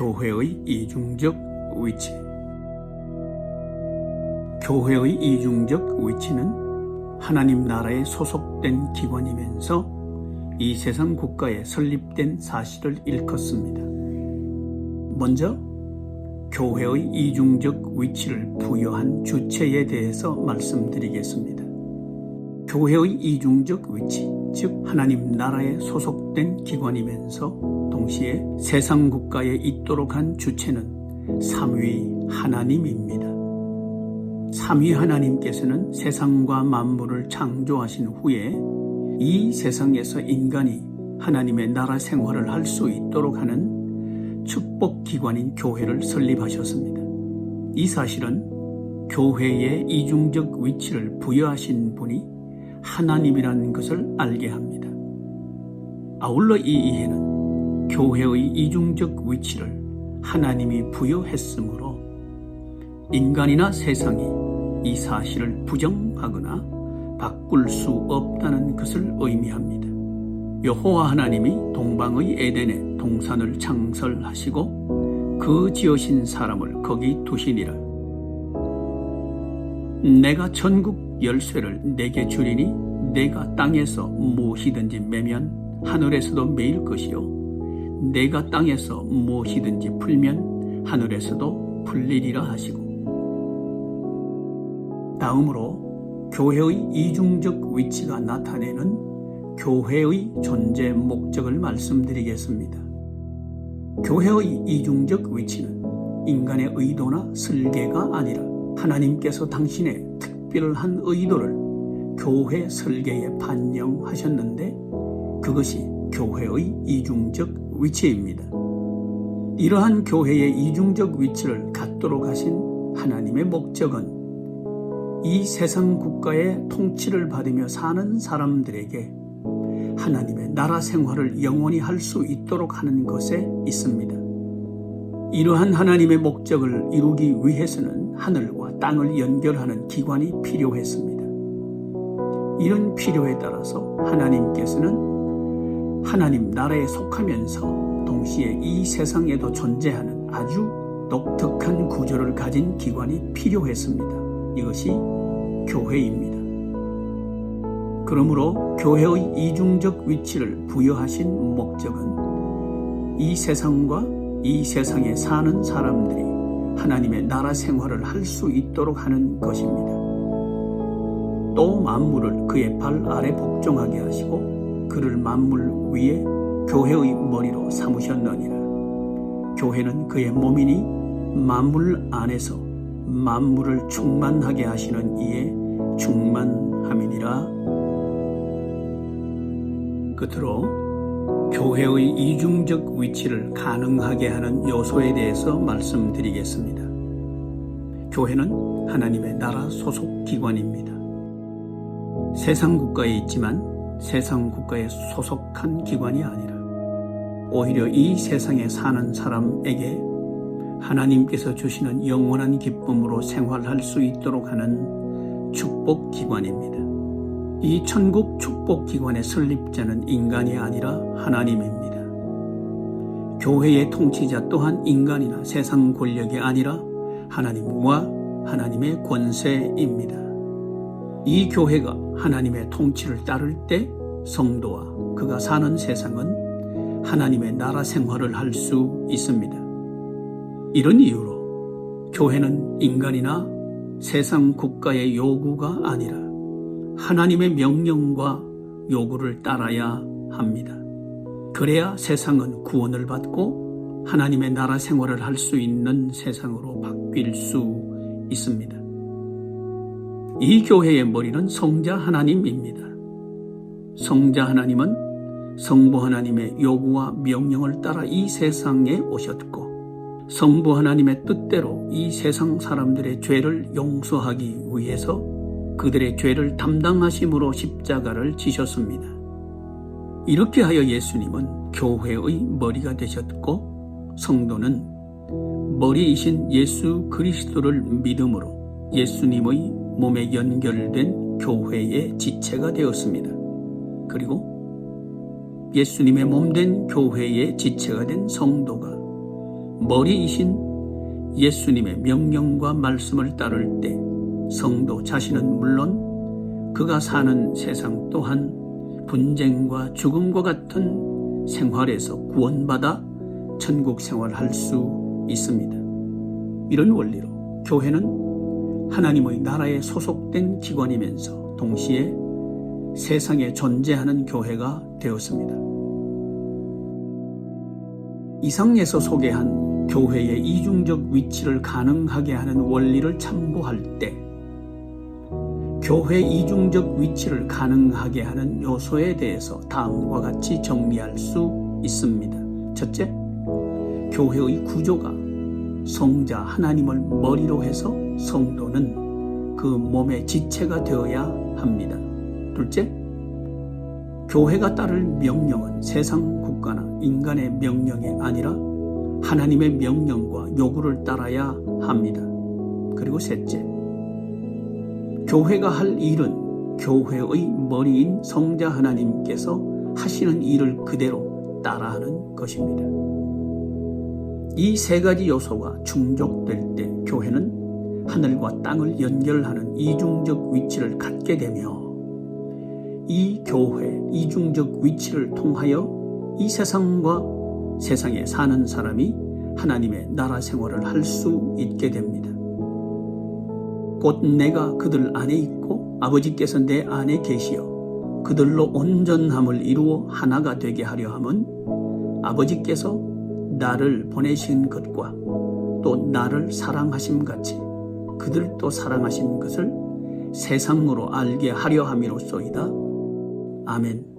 교회의 이중적 위치. 교회의 이중적 위치는 하나님 나라에 소속된 기관이면서 이 세상 국가에 설립된 사실을 일컫습니다. 먼저 교회의 이중적 위치를 부여한 주체에 대해서 말씀드리겠습니다. 교회의 이중적 위치, 즉 하나님 나라에 소속된 기관이면서 동시에 세상 국가에 있도록 한 주체는 삼위 하나님입니다. 삼위 하나님께서는 세상과 만물을 창조하신 후에 이 세상에서 인간이 하나님의 나라 생활을 할 수 있도록 하는 축복 기관인 교회를 설립하셨습니다. 이 사실은 교회의 이중적 위치를 부여하신 분이 하나님이라는 것을 알게 합니다. 아울러 이 이해는 교회의 이중적 위치를 하나님이 부여했으므로 인간이나 세상이 이 사실을 부정하거나 바꿀 수 없다는 것을 의미합니다. 여호와 하나님이 동방의 에덴에 동산을 창설하시고 그 지으신 사람을 거기 두시니라. 내가 천국 열쇠를 내게 주리니 내가 땅에서 무엇이든지 매면 하늘에서도 매일 것이요 내가 땅에서 무엇이든지 풀면 하늘에서도 풀리리라 하시고, 다음으로 교회의 이중적 위치가 나타내는 교회의 존재 목적을 말씀드리겠습니다. 교회의 이중적 위치는 인간의 의도나 설계가 아니라 하나님께서 당신의 특별한 의도를 교회 설계에 반영하셨는데 그것이 교회의 이중적 위치입니다. 이러한 교회의 이중적 위치를 갖도록 하신 하나님의 목적은 이 세상 국가의 통치를 받으며 사는 사람들에게 하나님의 나라 생활을 영원히 할 수 있도록 하는 것에 있습니다. 이러한 하나님의 목적을 이루기 위해서는 하늘과 땅을 연결하는 기관이 필요했습니다. 이런 필요에 따라서 하나님께서는 하나님 나라에 속하면서 동시에 이 세상에도 존재하는 아주 독특한 구조를 가진 기관이 필요했습니다. 이것이 교회입니다. 그러므로 교회의 이중적 위치를 부여하신 목적은 이 세상과 이 세상에 사는 사람들이 하나님의 나라 생활을 할 수 있도록 하는 것입니다. 또 만물을 그의 발 아래 복종하게 하시고 그를 만물 위에 교회의 머리로 삼으셨느니라. 교회는 그의 몸이니 만물 안에서 만물을 충만하게 하시는 이에 충만함이니라. 끝으로 교회의 이중적 위치를 가능하게 하는 요소에 대해서 말씀드리겠습니다. 교회는 하나님의 나라 소속 기관입니다. 세상 국가에 있지만 세상 국가에 소속한 기관이 아니라 오히려 이 세상에 사는 사람에게 하나님께서 주시는 영원한 기쁨으로 생활할 수 있도록 하는 축복 기관입니다. 이 천국 축복 기관의 설립자는 인간이 아니라 하나님입니다. 교회의 통치자 또한 인간이나 세상 권력이 아니라 하나님과 하나님의 권세입니다. 이 교회가 하나님의 통치를 따를 때 성도와 그가 사는 세상은 하나님의 나라 생활을 할 수 있습니다. 이런 이유로 교회는 인간이나 세상 국가의 요구가 아니라 하나님의 명령과 요구를 따라야 합니다. 그래야 세상은 구원을 받고 하나님의 나라 생활을 할 수 있는 세상으로 바뀔 수 있습니다. 이 교회의 머리는 성자 하나님입니다. 성자 하나님은 성부 하나님의 요구와 명령을 따라 이 세상에 오셨고 성부 하나님의 뜻대로 이 세상 사람들의 죄를 용서하기 위해서 그들의 죄를 담당하심으로 십자가를 지셨습니다. 이렇게 하여 예수님은 교회의 머리가 되셨고 성도는 머리이신 예수 그리스도를 믿음으로 예수님의 몸에 연결된 교회의 지체가 되었습니다. 그리고 예수님의 몸된 교회의 지체가 된 성도가 머리이신 예수님의 명령과 말씀을 따를 때 성도 자신은 물론 그가 사는 세상 또한 분쟁과 죽음과 같은 생활에서 구원받아 천국 생활할 수 있습니다. 이런 원리로 교회는 하나님의 나라에 소속된 기관이면서 동시에 세상에 존재하는 교회가 되었습니다. 이상에서 소개한 교회의 이중적 위치를 가능하게 하는 원리를 참고할 때 교회 이중적 위치를 가능하게 하는 요소에 대해서 다음과 같이 정리할 수 있습니다. 첫째, 교회의 구조가 성자 하나님을 머리로 해서 성도는 그 몸의 지체가 되어야 합니다. 둘째, 교회가 따를 명령은 세상 국가나 인간의 명령이 아니라 하나님의 명령과 요구를 따라야 합니다. 그리고 셋째, 교회가 할 일은 교회의 머리인 성자 하나님께서 하시는 일을 그대로 따라하는 것입니다. 이 세 가지 요소가 충족될 때 교회는 하늘과 땅을 연결하는 이중적 위치를 갖게 되며 이 교회 이중적 위치를 통하여 이 세상과 세상에 사는 사람이 하나님의 나라 생활을 할 수 있게 됩니다. 곧 내가 그들 안에 있고 아버지께서 내 안에 계시어 그들로 온전함을 이루어 하나가 되게 하려 함은 아버지께서 나를 보내신 것과 또 나를 사랑하심 같이 그들도 사랑하신 것을 세상으로 알게 하려 함이로소이다. 아멘.